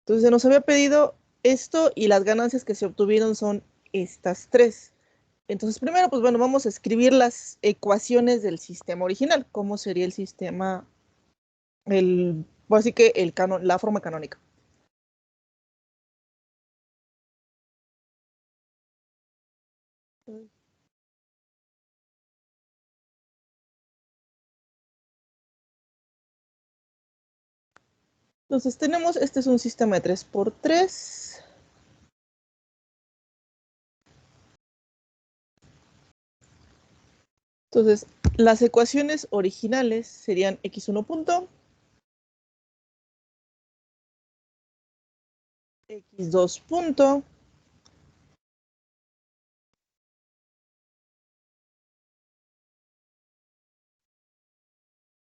Entonces se nos había pedido esto y las ganancias que se obtuvieron son estas tres. Entonces primero, pues bueno, vamos a escribir las ecuaciones del sistema original. ¿Cómo sería el sistema, pues así que la forma canónica? Entonces tenemos, este es un sistema de 3 por 3. Entonces, las ecuaciones originales serían x1 punto, x2 punto,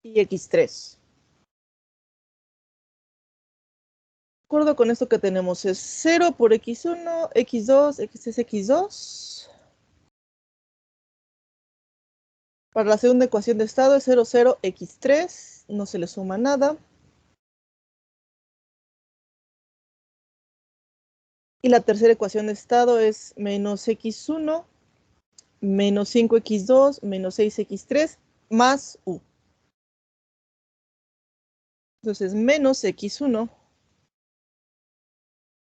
y x3. De acuerdo con esto que tenemos es 0 por x1, x2, x3, x2. Para la segunda ecuación de estado es 0, 0, x3. No se le suma nada. Y la tercera ecuación de estado es menos x1, menos 5x2, menos 6x3, más u. Entonces, menos x1,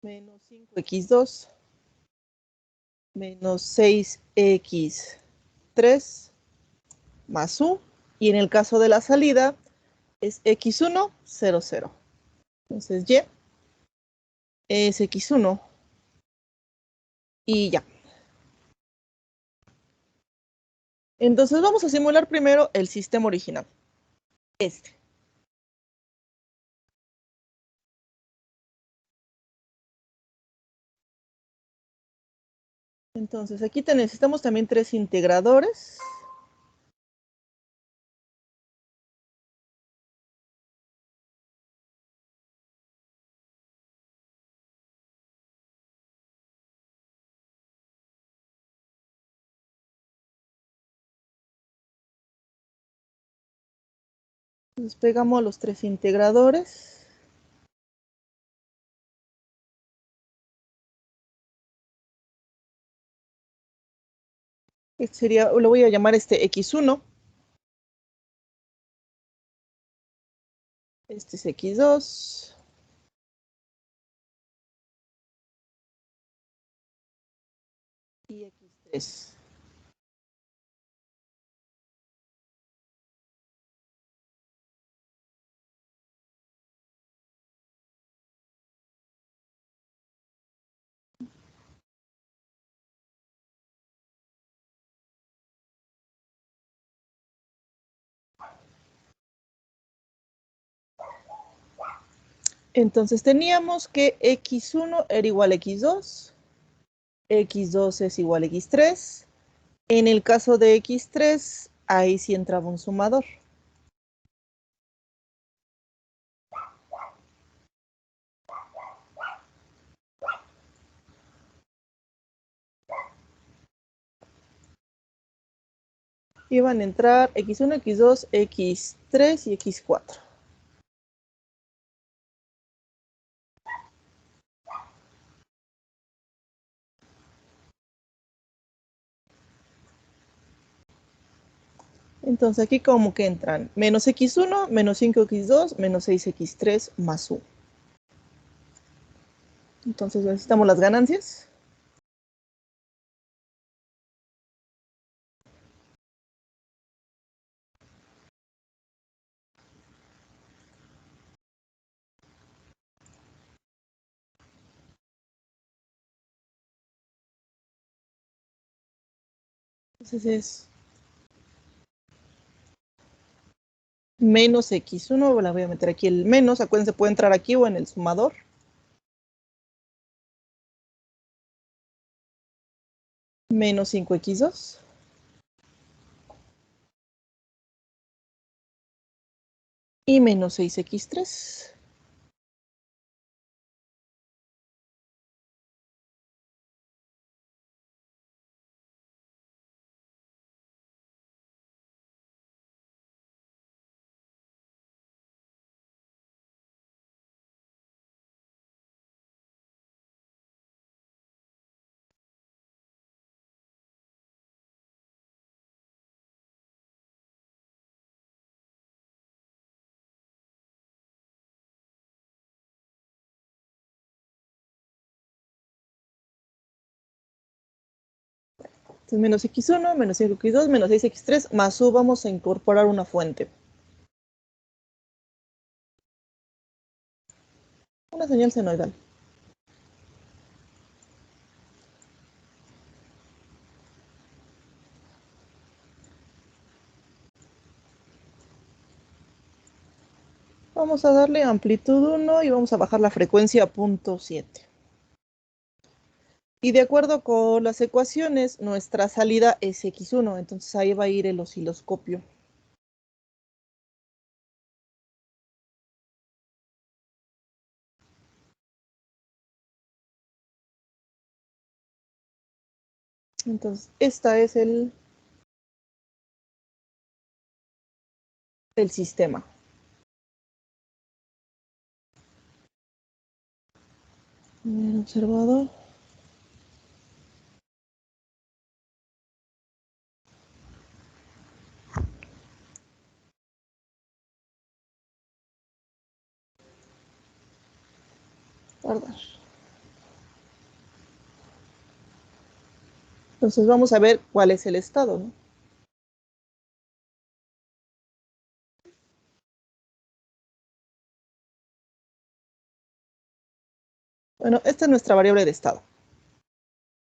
menos 5x2, menos 6x3, más u. Y en el caso de la salida, es x1, 0, 0. Entonces, y es x1 y ya. Entonces, vamos a simular primero el sistema original. Este. Entonces, aquí necesitamos también tres integradores. Entonces, pegamos los tres integradores. Este sería, lo voy a llamar este x1. Este es x2. Y x3. Entonces teníamos que x1 era igual a x2, x2 es igual a x3. En el caso de x3, ahí sí entraba un sumador. Iban a entrar x1, x2, x3 y x4. Entonces aquí como que entran menos x1, menos 5x2, menos 6x3 más u. Entonces necesitamos las ganancias. Entonces es menos x1, la voy a meter aquí el menos, acuérdense, puede entrar aquí o en el sumador. Menos 5x2. Y menos 6x3. Entonces, menos x1, menos 5x2, menos 6x3, más u vamos a incorporar una fuente. Una señal senoidal. Vamos a darle amplitud 1 y vamos a bajar la frecuencia a 0.7. Y de acuerdo con las ecuaciones, nuestra salida es x1, entonces ahí va a ir el osciloscopio. Entonces, esta es el sistema. El observador. Guardar. Entonces vamos a ver cuál es el estado, ¿no? Bueno, esta es nuestra variable de estado,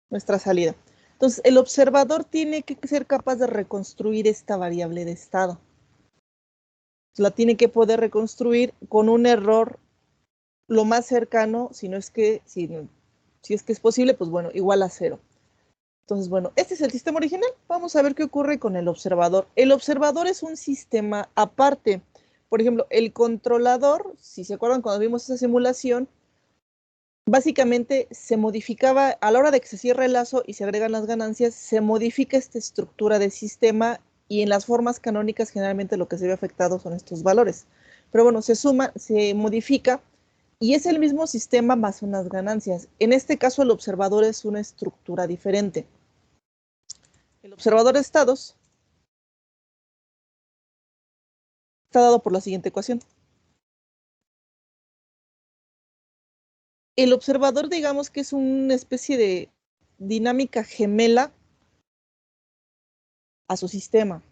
nuestra salida. Entonces, el observador tiene que ser capaz de reconstruir esta variable de estado. La tiene que poder reconstruir con un error lo más cercano, si es que es posible, pues bueno, igual a 0. Entonces, bueno, este es el sistema original. Vamos a ver qué ocurre con el observador. El observador es un sistema aparte. Por ejemplo, el controlador, si se acuerdan cuando vimos esa simulación, básicamente se modificaba a la hora de que se cierra el lazo y se agregan las ganancias, se modifica esta estructura de sistema y en las formas canónicas generalmente lo que se ve afectado son estos valores. Pero bueno, se suma, se modifica y es el mismo sistema más unas ganancias. En este caso el observador es una estructura diferente. El observador de estados está dado por la siguiente ecuación. El observador, digamos que es una especie de dinámica gemela a su sistema.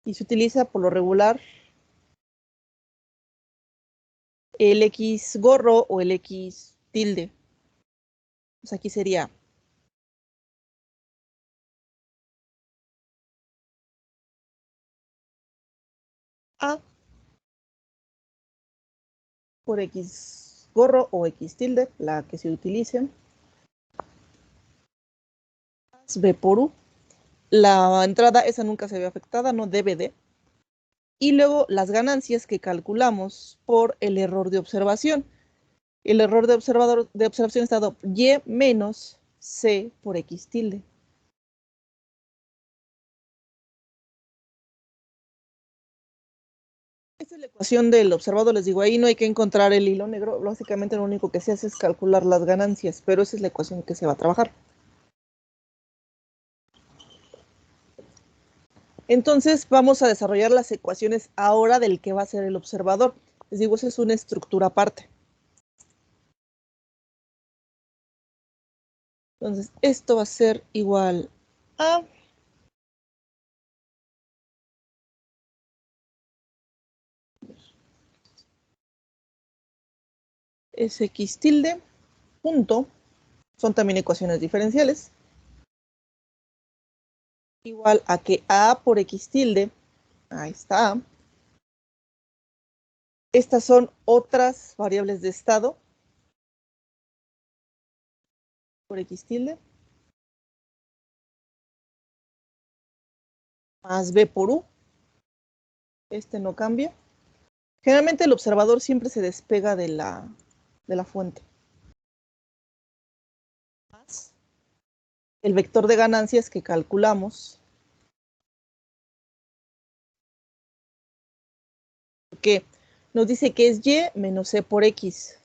Y se utiliza por lo regular el X gorro o el X tilde. Pues aquí sería A por X gorro o X tilde, la que se utilice. B por U. La entrada, esa nunca se ve afectada, no debe de. Y luego las ganancias que calculamos por el error de observación. El error de observación está dado Y menos C por X tilde. Esta es la ecuación del observador, les digo, ahí no hay que encontrar el hilo negro, básicamente lo único que se hace es calcular las ganancias, pero esa es la ecuación que se va a trabajar. Entonces vamos a desarrollar las ecuaciones ahora del que va a ser el observador. Les digo, esa es una estructura aparte. Entonces, esto va a ser igual a Sx tilde punto, son también ecuaciones diferenciales, igual a que A por X tilde, ahí está. Estas son otras variables de estado por X tilde, más B por U, este no cambia. Generalmente el observador siempre se despega de la fuente. Más el vector de ganancias que calculamos, que nos dice que es Y menos C por X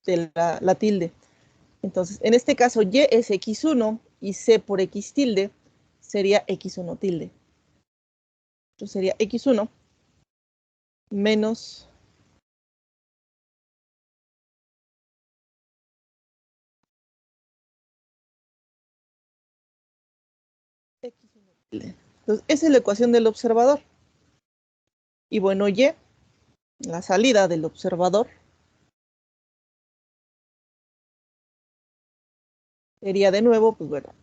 de la tilde. Entonces, en este caso, Y es X1 y C por X tilde sería X1 tilde. Entonces sería X1 menos Entonces, esa es la ecuación del observador. Y bueno, Y, la salida del observador, sería de nuevo, pues bueno,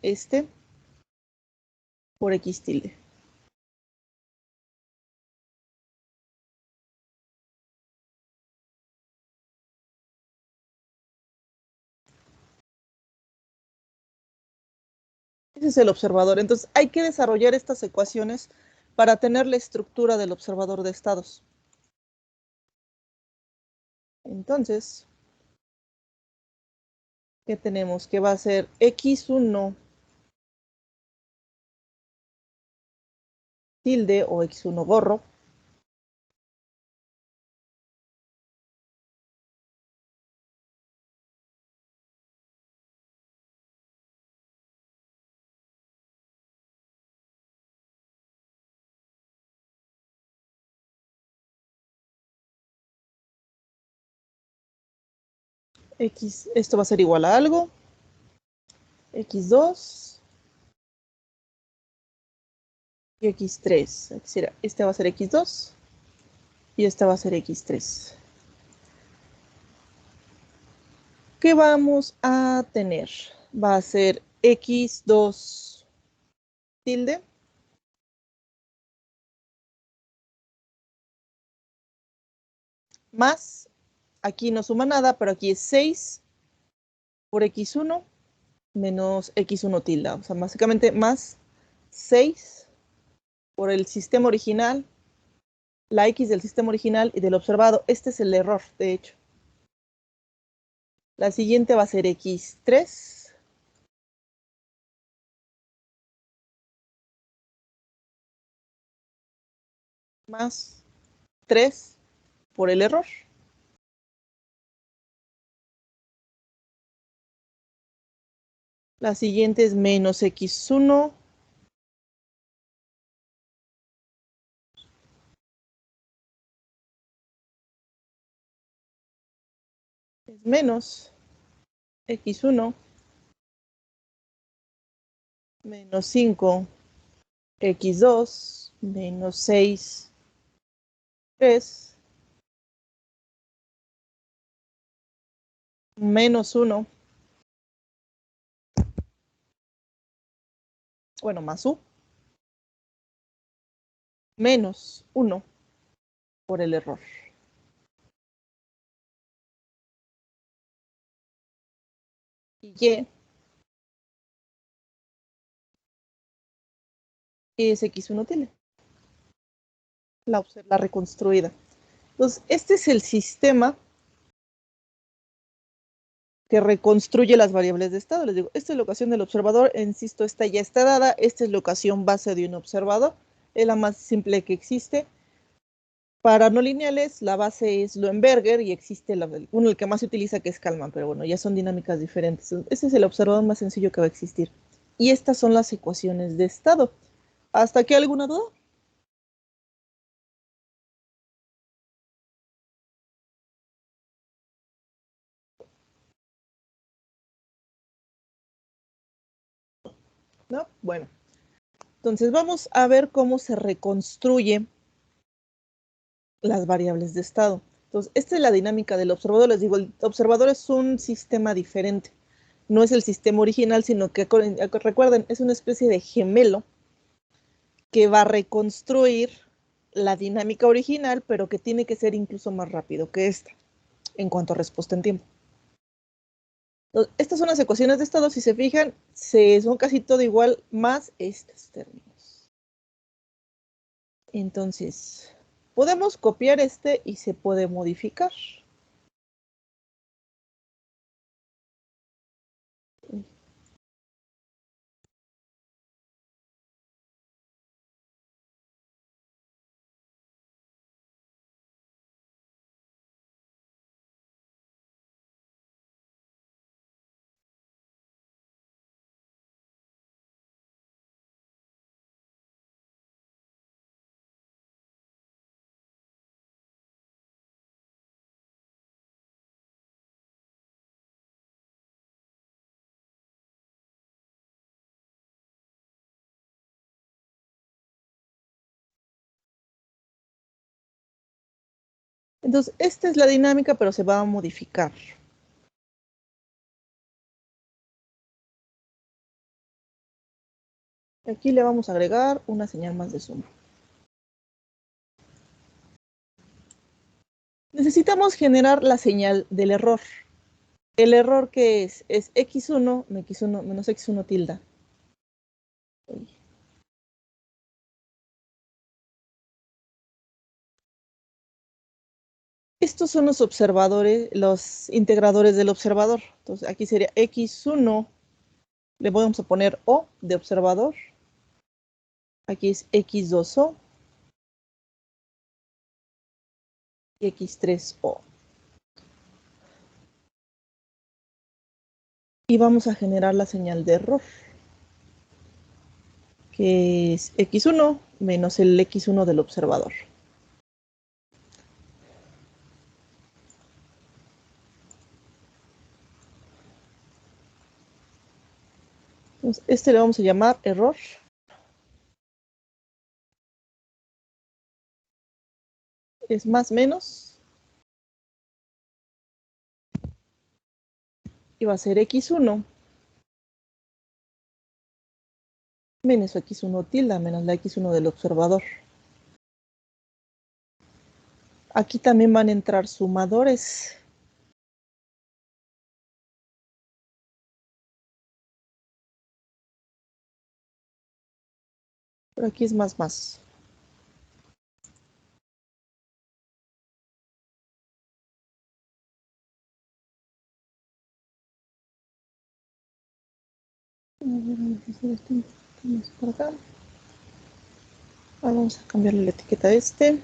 por X tilde. Ese es el observador. Entonces, hay que desarrollar estas ecuaciones para tener la estructura del observador de estados. Entonces, ¿qué tenemos? Que va a ser X1 tilde o X1 gorro X, esto va a ser igual a algo, X2 y X3. Este va a ser X2 y este va a ser X3. ¿Qué vamos a tener? Va a ser X2 tilde más, aquí no suma nada, pero aquí es 6 por X1 menos X1 tilde. O sea, básicamente más 6 por el sistema original, la X del sistema original y del observado. Este es el error, de hecho. La siguiente va a ser X3 más 3 por el error. La siguiente es menos X1 es menos X1 menos 5 X2 menos 6 3 menos 1, bueno, más U, menos 1 por el error. Y es X1 tiene la reconstruida. Entonces, este es el sistema que reconstruye las variables de estado. Les digo, esta es la ecuación del observador, insisto, esta ya está dada, esta es la ecuación base de un observador, es la más simple que existe. Para no lineales, la base es Lohmberger y existe el que más se utiliza que es Kalman, pero bueno, ya son dinámicas diferentes. Este es el observador más sencillo que va a existir. Y estas son las ecuaciones de estado. ¿Hasta aquí alguna duda? ¿No? Bueno, entonces vamos a ver cómo se reconstruye las variables de estado. Entonces, esta es la dinámica del observador. Les digo, el observador es un sistema diferente. No es el sistema original, sino que, recuerden, es una especie de gemelo que va a reconstruir la dinámica original, pero que tiene que ser incluso más rápido que esta, en cuanto a respuesta en tiempo. Entonces, estas son las ecuaciones de estado, si se fijan, son casi todo igual, más estos términos. Entonces, podemos copiar este y se puede modificar. Entonces, esta es la dinámica, pero se va a modificar. Aquí le vamos a agregar una señal más de suma. Necesitamos generar la señal del error. ¿El error que es? Es x1 menos x1 tilde. Estos son los observadores, los integradores del observador. Entonces, aquí sería x1, le vamos a poner O de observador. Aquí es x2O y x3O. Y vamos a generar la señal de error, que es x1 menos el x1 del observador. Entonces, este le vamos a llamar error. Es más menos. Y va a ser x1 menos x1 tilde menos la x1 del observador. Aquí también van a entrar sumadores. Pero aquí es más más. Por acá. Vamos a cambiarle la etiqueta a este.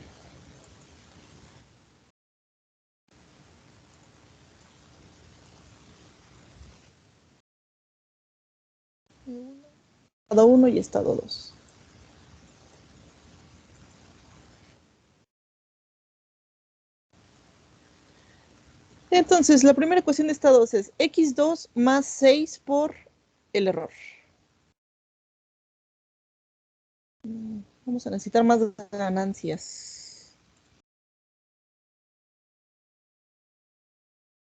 Estado 1 y estado 2. Entonces, la primera ecuación de estados es x2 más 6 por el error. Vamos a necesitar más ganancias.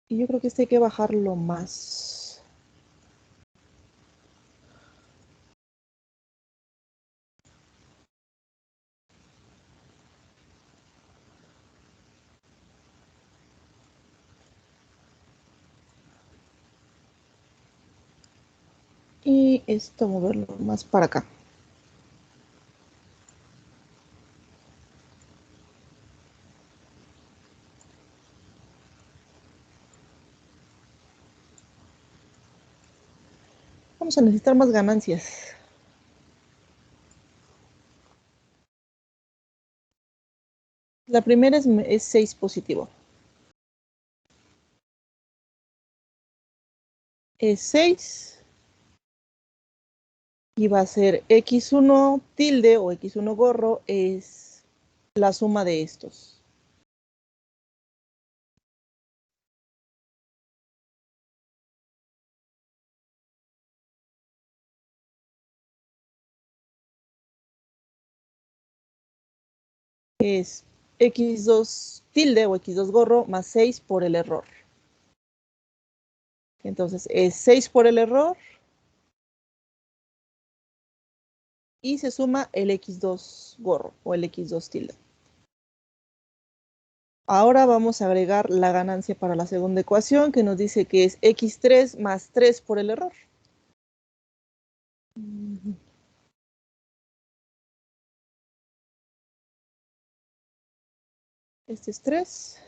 Y yo creo que este hay que bajarlo más. Y esto moverlo más para acá. Vamos a necesitar más ganancias. La primera es 6 positivo. Es 6. Y va a ser x1 tilde o x1 gorro es la suma de estos. Es x2 tilde o x2 gorro más 6 por el error. Entonces es 6 por el error y se suma el x2 gorro o el x2 tilde. Ahora vamos a agregar la ganancia para la segunda ecuación que nos dice que es x3 más 3 por el error. Este es 3.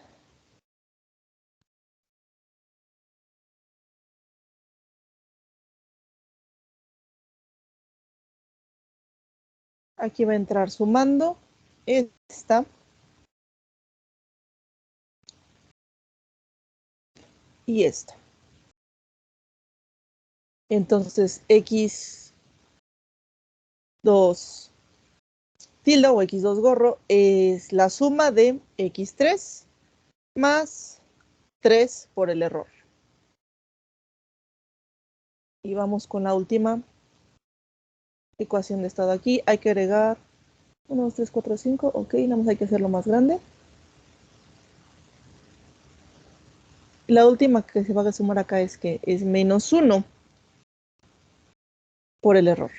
Aquí va a entrar sumando esta y esta. Entonces x2 tilde o x2 gorro es la suma de x3 más 3 por el error. Y vamos con la última ecuación de estado aquí. Hay que agregar 1, 2, 3, 4, 5. Ok, nada más hay que hacerlo más grande. La última que se va a sumar acá es que es -1 por el error.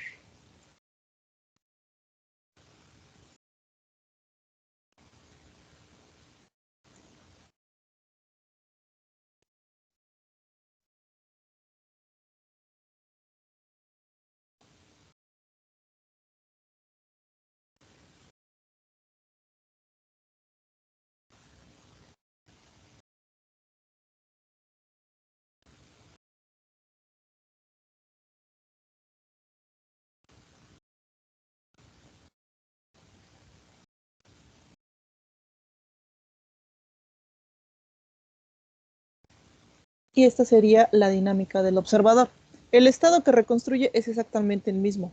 Y esta sería la dinámica del observador. El estado que reconstruye es exactamente el mismo.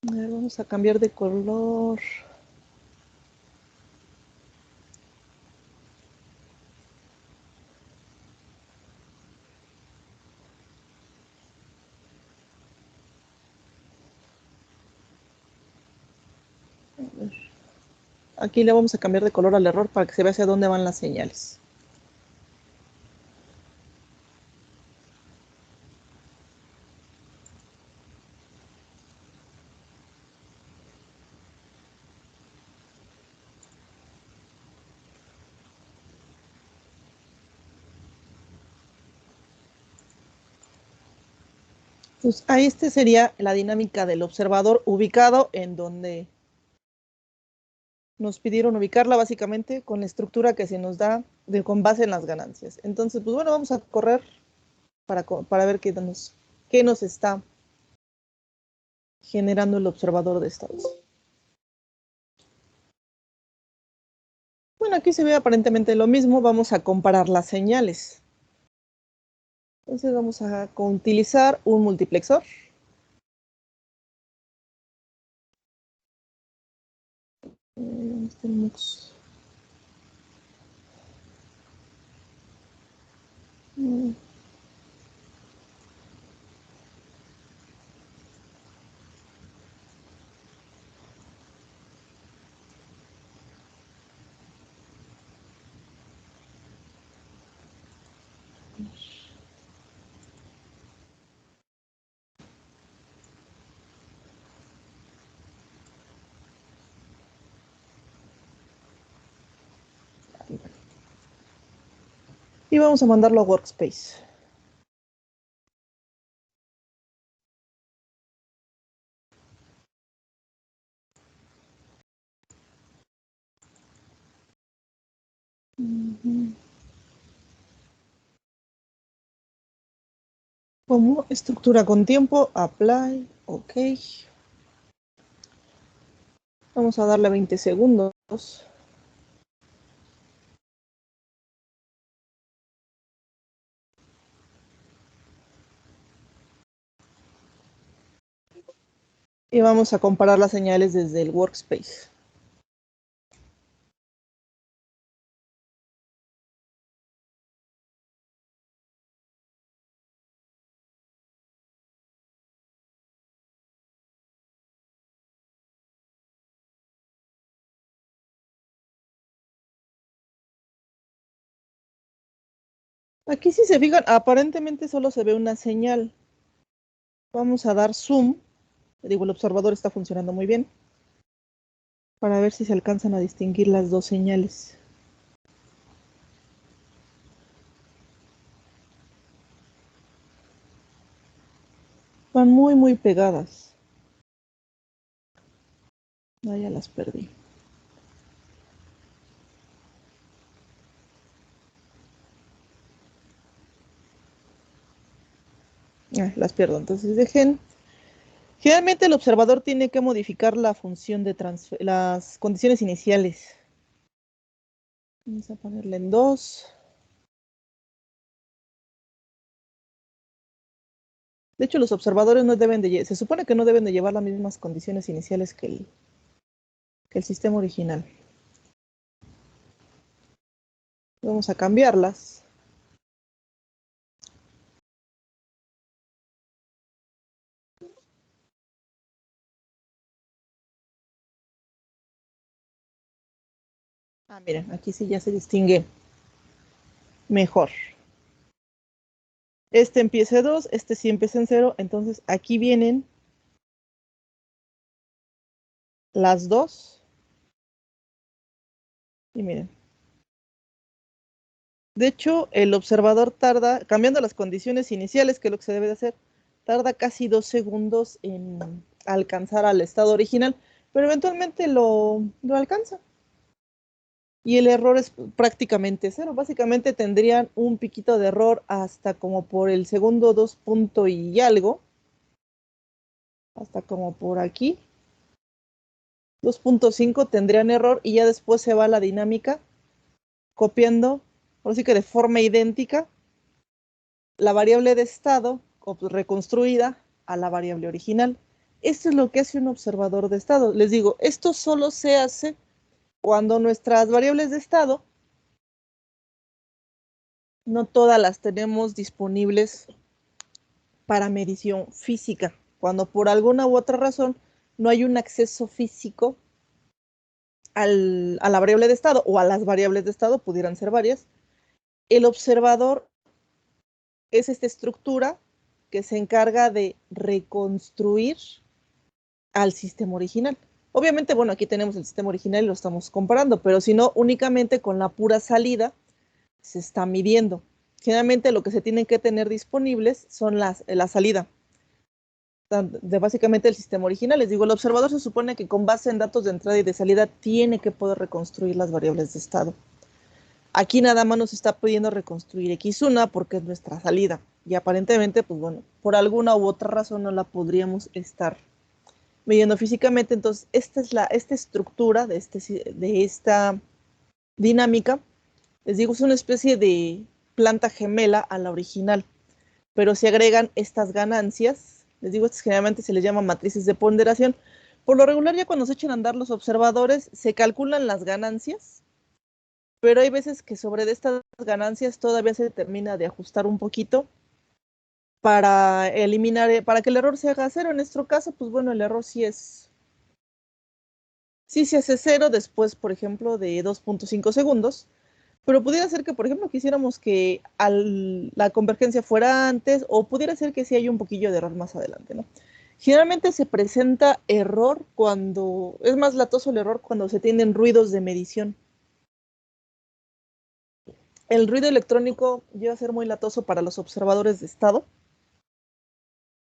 A ver, vamos a cambiar de color. Aquí le vamos a cambiar de color al error para que se vea hacia dónde van las señales. Pues ahí este sería la dinámica del observador ubicado en donde nos pidieron ubicarla básicamente con la estructura que se nos da con base en las ganancias. Entonces, pues bueno, vamos a correr para ver qué nos está generando el observador de estados. Bueno, aquí se ve aparentemente lo mismo. Vamos a comparar las señales. Entonces vamos a utilizar un multiplexor. ¿Dónde está el mux? Y vamos a mandarlo a Workspace. Como estructura con tiempo, apply, ok. Vamos a darle 20 segundos. Y vamos a comparar las señales desde el Workspace. Aquí si se fijan, aparentemente solo se ve una señal. Vamos a dar zoom. Digo, el observador está funcionando muy bien. Para ver si se alcanzan a distinguir las dos señales. Van muy, muy pegadas. Ah, ya las perdí. Ah, las pierdo. Entonces dejen. Generalmente el observador tiene que modificar la función de las condiciones iniciales. Vamos a ponerle en 2. De hecho, los observadores no deben se supone que no deben de llevar las mismas condiciones iniciales que el sistema original. Vamos a cambiarlas. Ah, miren, aquí sí ya se distingue mejor. Este empieza en 2, este sí empieza en 0, entonces aquí vienen las dos. Y miren, de hecho, el observador tarda, cambiando las condiciones iniciales, que es lo que se debe de hacer, tarda casi 2 segundos en alcanzar al estado original, pero eventualmente lo alcanza. Y el error es prácticamente cero. Básicamente tendrían un piquito de error hasta como por el segundo 2 punto y algo, hasta como por aquí. 2.5 tendrían error y ya después se va la dinámica copiando, por así que de forma idéntica, la variable de estado reconstruida a la variable original. Esto es lo que hace un observador de estado. Les digo, esto solo se hace cuando nuestras variables de estado no todas las tenemos disponibles para medición física. Cuando por alguna u otra razón no hay un acceso físico a la variable de estado o a las variables de estado, pudieran ser varias, el observador es esta estructura que se encarga de reconstruir al sistema original. Obviamente, bueno, aquí tenemos el sistema original y lo estamos comparando, pero si no, únicamente con la pura salida se está midiendo. Generalmente lo que se tienen que tener disponibles son la salida de básicamente el sistema original. Les digo, el observador se supone que con base en datos de entrada y de salida tiene que poder reconstruir las variables de estado. Aquí nada más nos está pidiendo reconstruir X1 porque es nuestra salida. Y aparentemente, pues bueno, por alguna u otra razón no la podríamos estar midiendo físicamente. Entonces, esta estructura de esta dinámica, les digo, es una especie de planta gemela a la original, pero se agregan estas ganancias. Les digo, estas generalmente se les llama matrices de ponderación. Por lo regular, ya cuando se echan a andar los observadores, se calculan las ganancias, pero hay veces que sobre de estas ganancias todavía se termina de ajustar un poquito para eliminar, para que el error se haga cero. En nuestro caso, pues bueno, el error sí se hace cero después, por ejemplo, de 2.5 segundos, pero pudiera ser que, por ejemplo, quisiéramos que la convergencia fuera antes, o pudiera ser que sí hay un poquillo de error más adelante, ¿no? Generalmente se presenta error cuando, es más latoso el error cuando se tienen ruidos de medición. El ruido electrónico llega a ser muy latoso para los observadores de estado,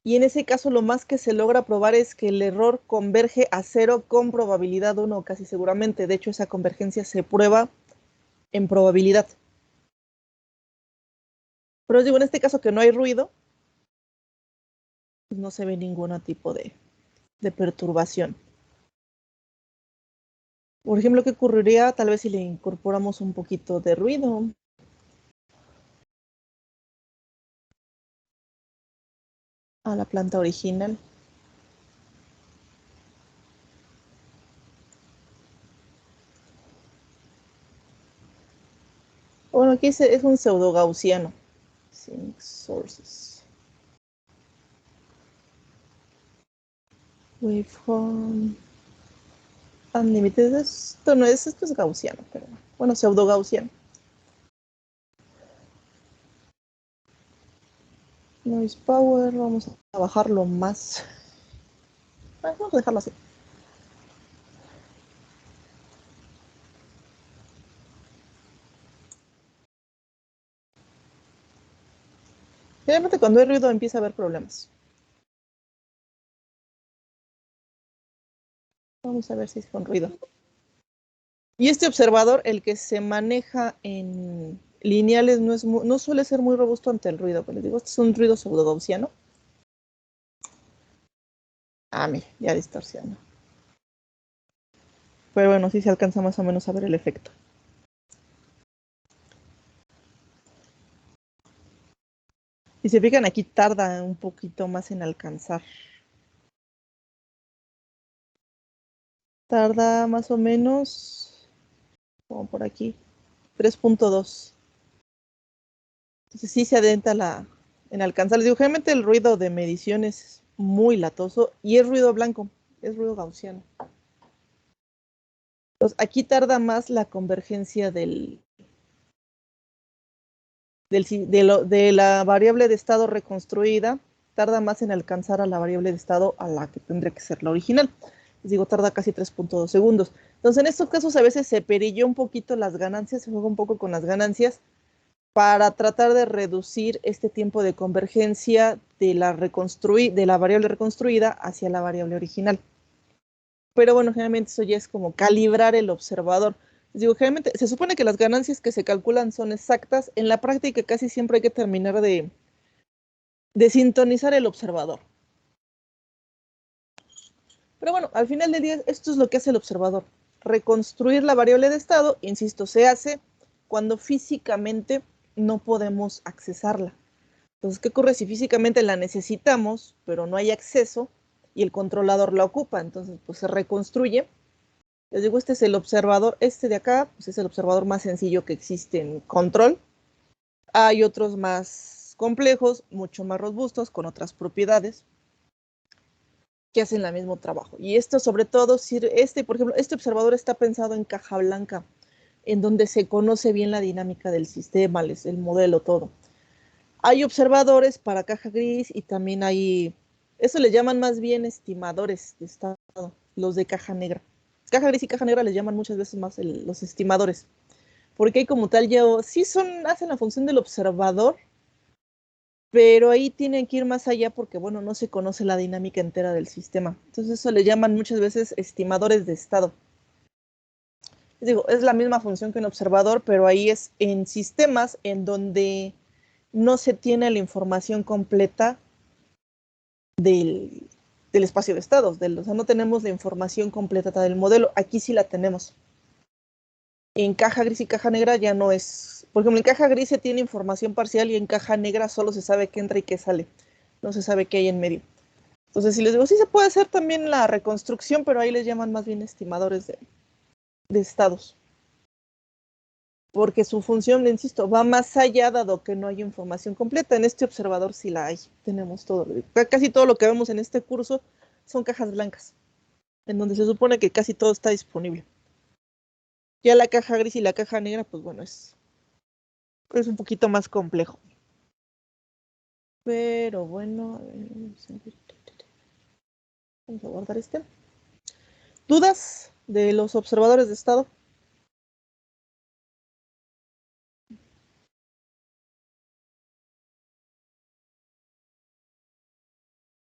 y en ese caso lo más que se logra probar es que el error converge a cero con probabilidad 1, casi seguramente. De hecho, esa convergencia se prueba en probabilidad. Pero os digo, en este caso que no hay ruido, pues no se ve ningún tipo de perturbación. Por ejemplo, ¿qué ocurriría tal vez si le incorporamos un poquito de ruido a la planta original? Bueno, aquí es un pseudo gaussiano. Sync sources. Waveform. Unlimited. Esto es gaussiano, pero bueno, pseudo gaussiano. Noise power, vamos a bajarlo más. Vamos a dejarlo así. Generalmente cuando hay ruido empieza a haber problemas. Vamos a ver si es con ruido. Y este observador, el que se maneja en lineales, no suele ser muy robusto ante el ruido. Pero les digo, este es un ruido pseudo-gaussiano. Ah, mira, ya distorsiona. Pero bueno, sí se alcanza más o menos a ver el efecto. Si se fijan, aquí tarda un poquito más en alcanzar. Tarda más o menos, como por aquí, 3.2. Entonces sí se adentra en alcanzar. Les digo, generalmente el ruido de medición es muy latoso y es ruido blanco, es ruido gaussiano. Entonces, aquí tarda más la convergencia de la variable de estado reconstruida, tarda más en alcanzar a la variable de estado a la que tendría que ser la original. Les digo, tarda casi 3.2 segundos. Entonces, en estos casos a veces se perilló un poquito las ganancias, se juega un poco con las ganancias para tratar de reducir este tiempo de convergencia de la variable reconstruida hacia la variable original. Pero bueno, generalmente eso ya es como calibrar el observador. Les digo, generalmente se supone que las ganancias que se calculan son exactas. En la práctica casi siempre hay que terminar de sintonizar el observador. Pero bueno, al final del día esto es lo que hace el observador. Reconstruir la variable de estado, insisto, se hace cuando físicamente no podemos accesarla. Entonces, ¿qué ocurre si físicamente la necesitamos, pero no hay acceso y el controlador la ocupa? Entonces, pues se reconstruye. Les digo, este es el observador, este de acá, pues es el observador más sencillo que existe en control. Hay otros más complejos, mucho más robustos, con otras propiedades que hacen el mismo trabajo. Y esto sobre todo, por ejemplo, este observador está pensado en caja blanca, en donde se conoce bien la dinámica del sistema, el modelo, todo. Hay observadores para caja gris y también hay, eso le llaman más bien estimadores de estado, los de caja negra. Caja gris y caja negra les llaman muchas veces más los estimadores, porque hay como tal ya, sí hacen la función del observador, pero ahí tienen que ir más allá porque, bueno, no se conoce la dinámica entera del sistema. Entonces eso le llaman muchas veces estimadores de estado. Les digo, es la misma función que un observador, pero ahí es en sistemas en donde no se tiene la información completa del espacio de estados, o sea, no tenemos la información completa del modelo. Aquí sí la tenemos. En caja gris y caja negra ya no es, por ejemplo, en caja gris se tiene información parcial y en caja negra solo se sabe qué entra y qué sale. No se sabe qué hay en medio. Entonces, si les digo, sí se puede hacer también la reconstrucción, pero ahí les llaman más bien estimadores de estados. Porque su función, insisto, va más allá dado que no hay información completa. En este observador sí la hay. Tenemos todo. Casi todo lo que vemos en este curso son cajas blancas, en donde se supone que casi todo está disponible. Ya la caja gris y la caja negra, pues bueno, es un poquito más complejo. Pero bueno, a ver, vamos a guardar este. ¿Dudas de los observadores de estado?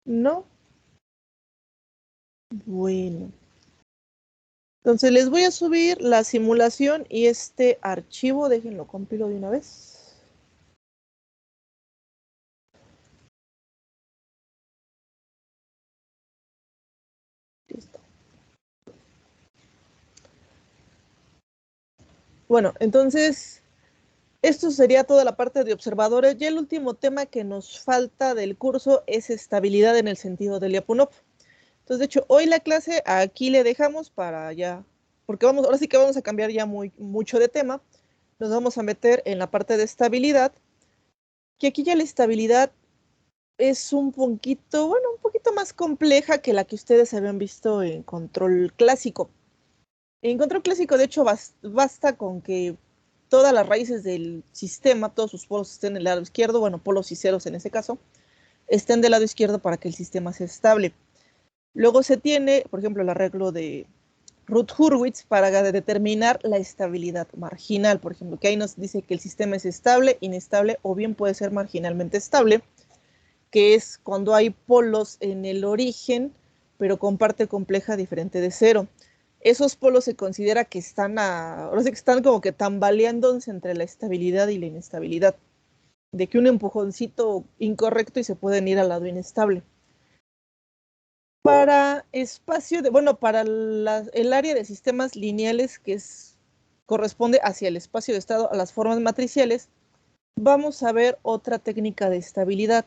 No. Bueno. Entonces les voy a subir la simulación y este archivo, déjenlo compilo de una vez. Listo. Bueno, entonces esto sería toda la parte de observadores. Ya el último tema que nos falta del curso es estabilidad en el sentido de Lyapunov. Entonces, de hecho, hoy la clase aquí le dejamos para ya, porque ahora sí que vamos a cambiar ya mucho de tema. Nos vamos a meter en la parte de estabilidad, que aquí ya la estabilidad es un poquito, bueno, un poquito más compleja que la que ustedes habían visto en control clásico. En control clásico, de hecho, basta con que todas las raíces del sistema, todos sus polos estén del lado izquierdo, bueno, polos y ceros en ese caso, estén del lado izquierdo para que el sistema sea estable. Luego se tiene, por ejemplo, el arreglo de Routh-Hurwitz para determinar la estabilidad marginal, por ejemplo, que ahí nos dice que el sistema es estable, inestable o bien puede ser marginalmente estable, que es cuando hay polos en el origen, pero con parte compleja diferente de cero. Esos polos se considera que ahora sí que están como que tambaleándose entre la estabilidad y la inestabilidad, de que un empujoncito incorrecto y se pueden ir al lado inestable. Para para el área de sistemas lineales corresponde hacia el espacio de estado a las formas matriciales, vamos a ver otra técnica de estabilidad,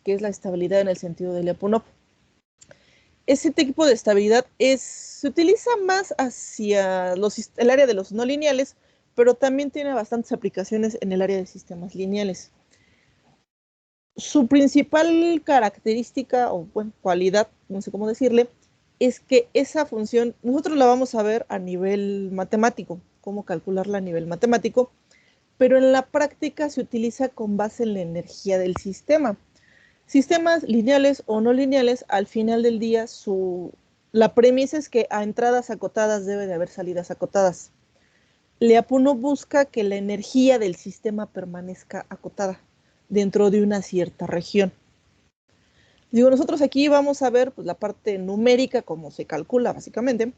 que es la estabilidad en el sentido de Lyapunov. Ese tipo de estabilidad se utiliza más hacia el área de los no lineales, pero también tiene bastantes aplicaciones en el área de sistemas lineales. Su principal característica o bueno, cualidad, no sé cómo decirle, es que esa función, nosotros la vamos a ver a nivel matemático, cómo calcularla a nivel matemático, pero en la práctica se utiliza con base en la energía del sistema. Sistemas lineales o no lineales, al final del día, la premisa es que a entradas acotadas debe de haber salidas acotadas. Lyapunov busca que la energía del sistema permanezca acotada dentro de una cierta región. Digo, nosotros aquí vamos a ver pues, la parte numérica, cómo se calcula básicamente,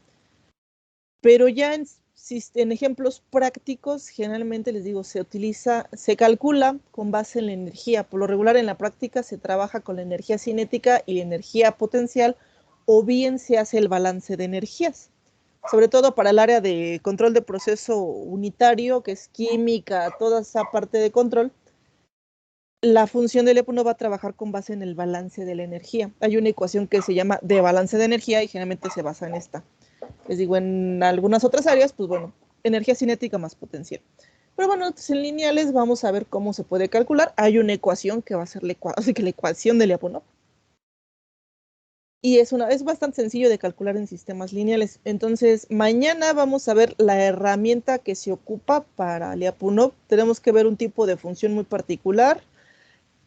pero ya en ejemplos prácticos, generalmente les digo, se calcula con base en la energía. Por lo regular en la práctica se trabaja con la energía cinética y la energía potencial, o bien se hace el balance de energías. Sobre todo para el área de control de proceso unitario, que es química, toda esa parte de control, la función del EPU no va a trabajar con base en el balance de la energía. Hay una ecuación que se llama de balance de energía y generalmente se basa en esta. Les digo, en algunas otras áreas, pues bueno, energía cinética más potencial. Pero bueno, entonces en lineales vamos a ver cómo se puede calcular. Hay una ecuación que va a ser la ecuación de Lyapunov. Y es bastante sencillo de calcular en sistemas lineales. Entonces, mañana vamos a ver la herramienta que se ocupa para Lyapunov. Tenemos que ver un tipo de función muy particular,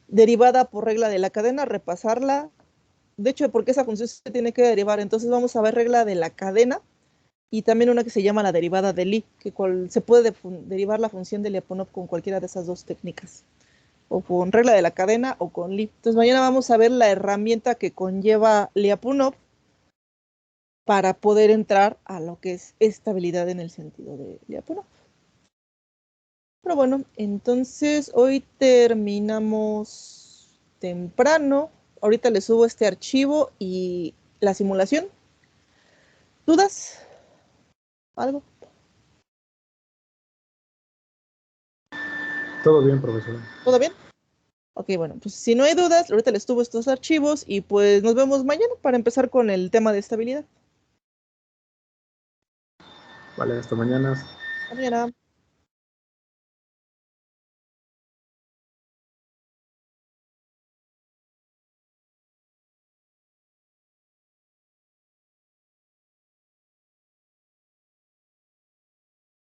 derivada por regla de la cadena, repasarla. De hecho, porque esa función se tiene que derivar. Entonces vamos a ver regla de la cadena y también una que se llama la derivada de Lie, que se puede derivar la función de Lyapunov con cualquiera de esas dos técnicas, o con regla de la cadena o con Lie. Entonces mañana vamos a ver la herramienta que conlleva Lyapunov para poder entrar a lo que es estabilidad en el sentido de Lyapunov. Pero bueno, entonces hoy terminamos temprano. Ahorita les subo este archivo y la simulación. ¿Dudas? ¿Algo? Todo bien, profesor. ¿Todo bien? Ok, bueno, pues si no hay dudas, ahorita les subo estos archivos y pues nos vemos mañana para empezar con el tema de estabilidad. Vale, hasta mañana. Hasta mañana.